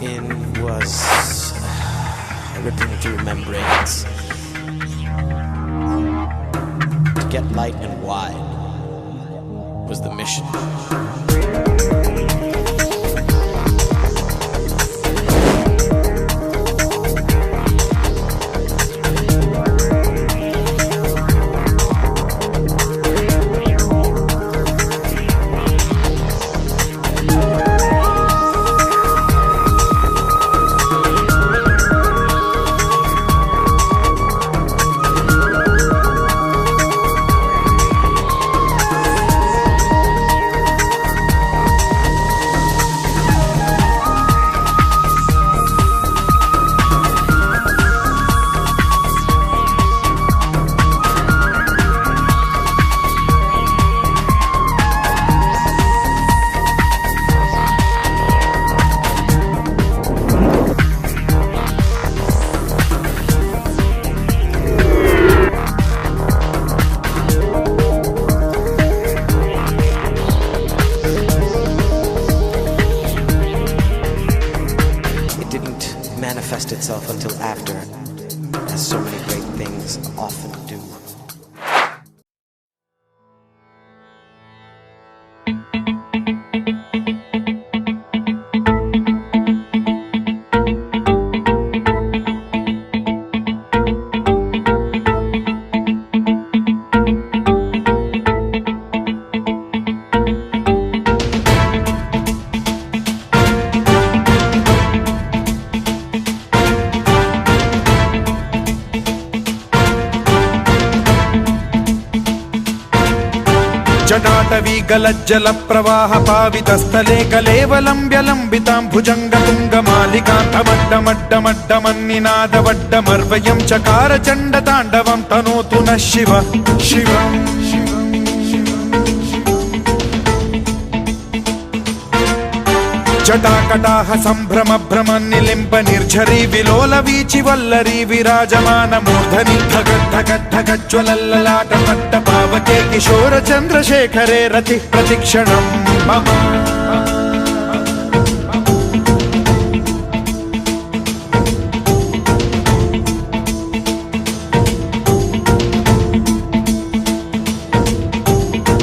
in was ripped into membranes. To get light and wide was the mission. Manifest itself until after, as so many great things often do. जटाटवी गलज्जल प्रवाह पावितस्थले कलेवलम्ब्य लम्बितां भुजङ्गतुङ्गमालिकां अमड्डमड्डमड्डमन्निनादवड्डमर्वयं चकार चण्डताण्डवं तनोतु नः शिव शिवम् जटाकटाह सम्भ्रम भ्रम निलिम्ब निर्झरी विलोल वीचि वल्लरी विराजमान मूर्धनि धगद्धगद्धगज्ज्वलल्ललाट पट्ट पावके किशोर चन्द्रशेखरे रतिः प्रतिक्षणम् मम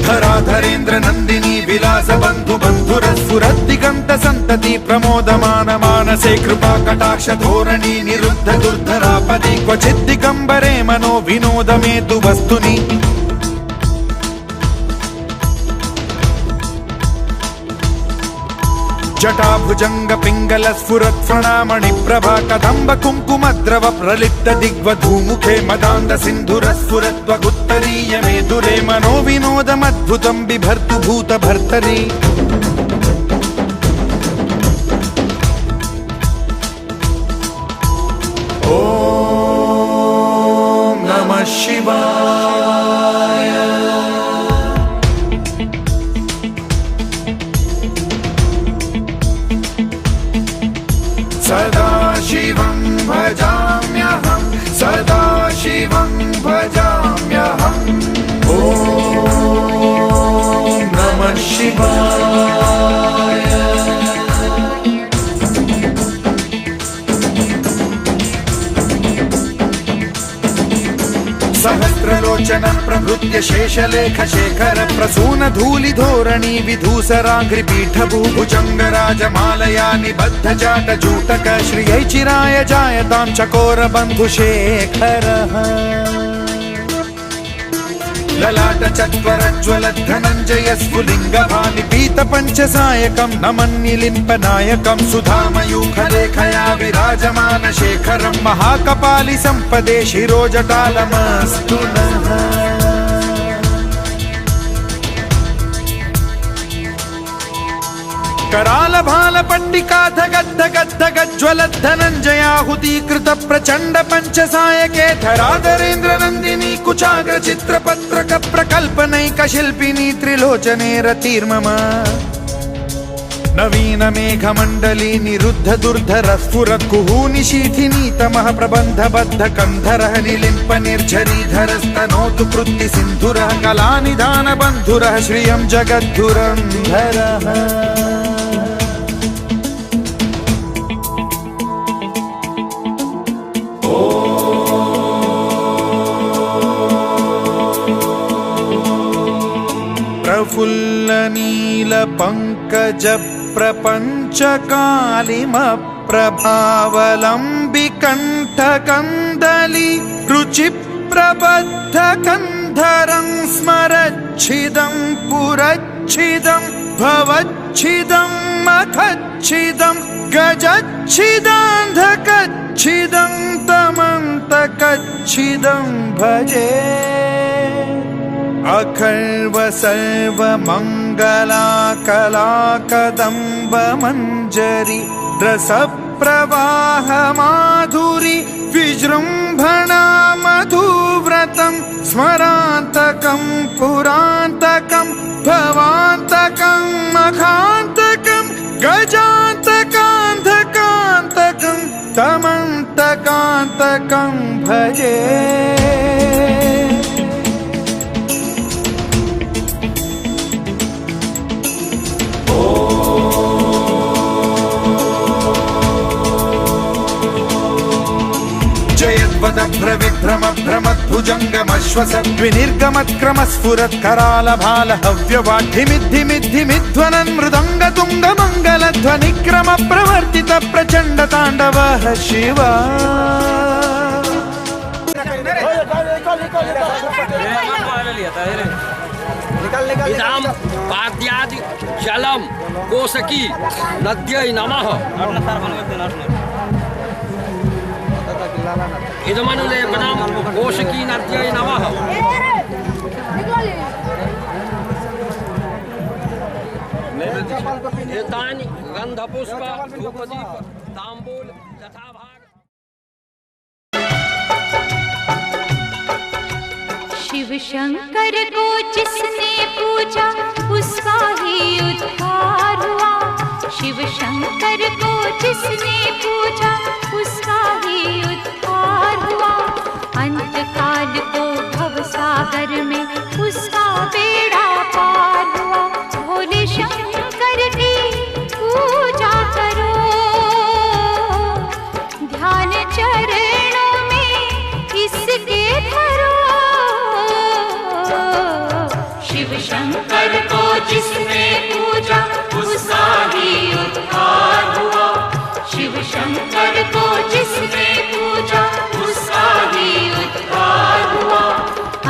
धराधरेन्द्र नन्दिनी विलास बन्धु बन्धुरस्फुरद्दिगन्त सन्तति प्रमोदमान मानसे कृपा कटाक्ष धोरणी निरुद्ध दुर्धरापदि क्वचिद्दिगम्बरे मनो विनोदमेतु वस्तुनि जटाभुजंग पिंगल स्फुरत् फणामणि प्रभा कदम्ब कुङ्कुमद्रव प्रलिप्त दिग्वधूमुखे मदान्ध सिन्धुर स्फुरत्वगुत्तरीय मेधुरे मनो विनोदमद्भुतं बिभर्तु भूत भर्तरि ॐ नमः शिवाय सदा शिवं भजाम्यहं सदा शिवं भजाम्यहम् ॐ नमः शिवाय सहस्रलोचन प्रभृत्य शेषलेख शेखर प्रसून धूलि धोरणी विधूसराघ्रिपीठ भुजंग राजमालया निबद्ध जाट जूटक श्रियै चिराय जायतां चकोर बन्धु शेखरः ललाट चत्वरज्वल धनञ्जय स्फुलिंग भानि पीत पंचसायकं नमन्निलिम्प नायकं सुधामयूखलेखया विराजमान शेखरं महाकपालि संपदे शिरोजटालमस्तु नः कराल भाल पट्टिका धगद्धगद्धगज्ज्वल धनञ्जयाहुतीकृत प्रचण्ड पंचसायके धराधरेन्द्र नन्दिनी कुचाग्र चित्रपत्रक प्रकल्पनैक शिल्पिनी त्रिलोचने रतिर्मम नवीन मेघमण्डली निरुद्ध दुर्धर स्फुरत् कुहूनिशीथिनी तमः प्रबन्धबद्ध कन्धरः निलिम्प निर्झरीधरस्तनोतु कृत्ति सिन्धुरः कलानिधान बन्धुरः श्रियं जगद्धुरन्धरः नील पंकज प्रपंच कालिम प्रभावलंबि कंठ कंदली रुचि प्रबद्ध कंधरं स्मरच्छिदं पुरच्छिदं भवच्छिदं मखच्छिदं गजच्छिदान्धकच्छिदं तमन्तकच्छिदं भजे अखर्व सर्व मंगला कला कदम्ब मंजरी रस प्रवाह माधुरी विजृंभणा मधुव्रतं स्मरान्तकं पुरान्तकं भवान्तकं मखान्तकं गजान्तकान्धकान्तकं तमन्तकान्तकं भजे भ्रविभ्रम भ्रमद्भुजङ्गमश्वसद्विनिर्गमत्क्रमस्फुरत्करालभाल हव्यवाढ्यमिद्धिमिद्धिमिध्वनन् मृदङ्गतुङ्गमङ्गलध्वनिक्रम प्रवर्तित प्रचण्डताण्डवः शिव इदाम पाद्यादि जलम कोसकी नद्यै नमः इदमनुलेपनम कोसकी नद्यै नमः एतानि गंधपुष्प धूपदीप तांबूल यथाभाग। शिव शंकर को जिसने पूजा उसका ही उद्धार हुआ। शिव शंकर को जिसने पूजा उसका ही उद्धार हुआ। अंत काल को भव सागर में उसका बेड़ा पार हुआ। भोले शंकर की पूजा करो, ध्यान चरणों में इसके धरो। शिव शंकर को जिसने पूजा उसका ही उद्धार हुआ। शिव शंकर को जिसने पूजा उसका ही उद्धार हुआ।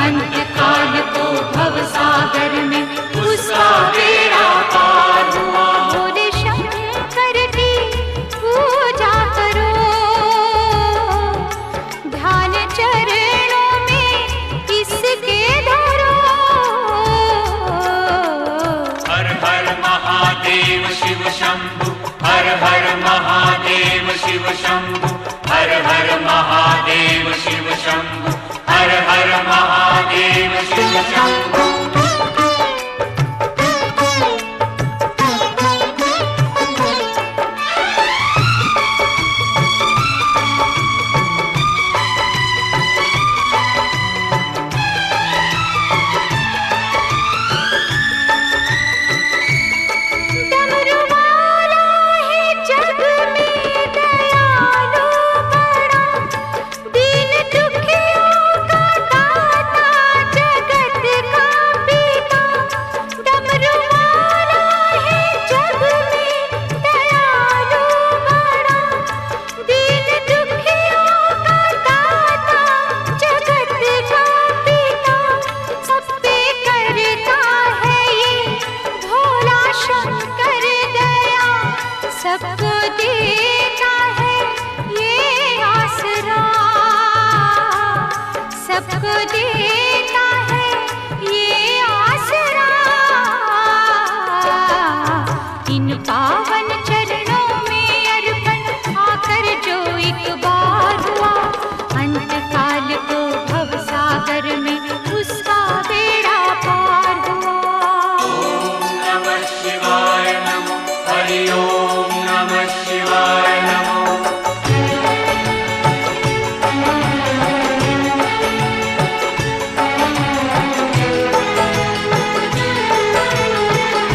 अंत काल को भव सागर में उसका बेड़ा पार हुआ। भोले शंकर की पूजा करो, ध्यान चरणों में इसके धरो। हर हर महादेव शिव शंभु, हर हर महादेव शिव शंभु, हर हर महादेव शिव शंभु, हर हर महादेव शिव शंभु। सबको देता है ये आसरा, सबको देता है ये आसरा। इन पावन चरणों में अर्पण आकर जो एक बार हुआ। अंत काल को भव सागर में उसका बेड़ा पार हुआ। ओम नमः शिवाय नमो, हरि ओम नमः शिवाय नमो।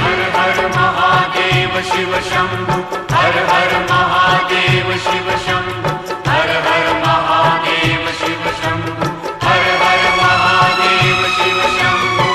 हर हर महादेव शिव शंभु, हर हर महादेव शिव शंभु, हर हर महादेव शिव शंभु, हर हर महादेव शिव शंभु।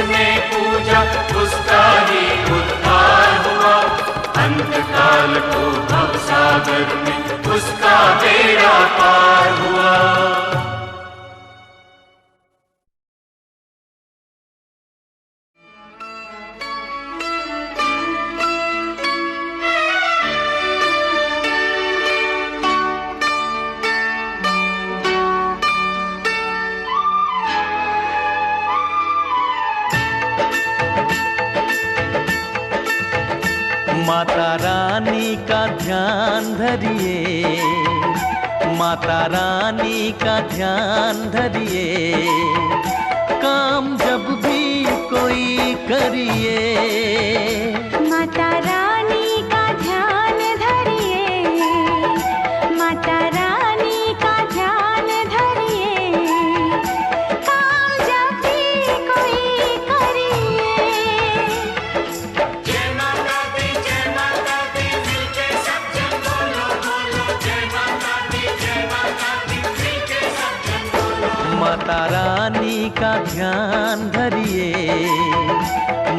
जिसने पूजा उसका ही उद्धार हुआ। अंतकाल को भवसागर में उसका बेड़ा पार हुआ। माता रानी का ध्यान धरिए, माता रानी का ध्यान धरिए, काम जब भी कोई करिए। माता रानी का ध्यान धरिए, माता रानी का ध्यान धरिए, काम जब भी कोई करिए। जय माता दी मिलके सब जन बोलो बोलो। जय माता दी मिलके सब जन बोलो। माता रानी का ध्यान धरिए,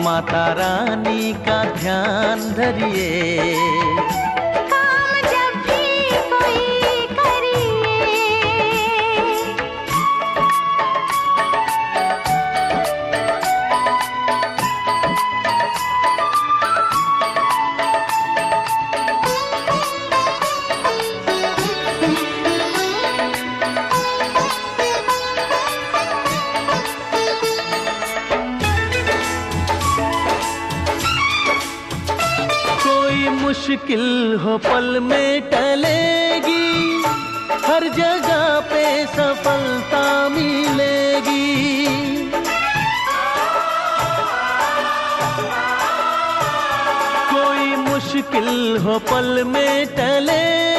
माता रानी का ध्यान धरिए, काम जब भी कोई करिए। कोई मुश्किल हो पल में टलेगी, हर जगह पे सफलता मिलेगी। कोई मुश्किल हो पल में टलेगी,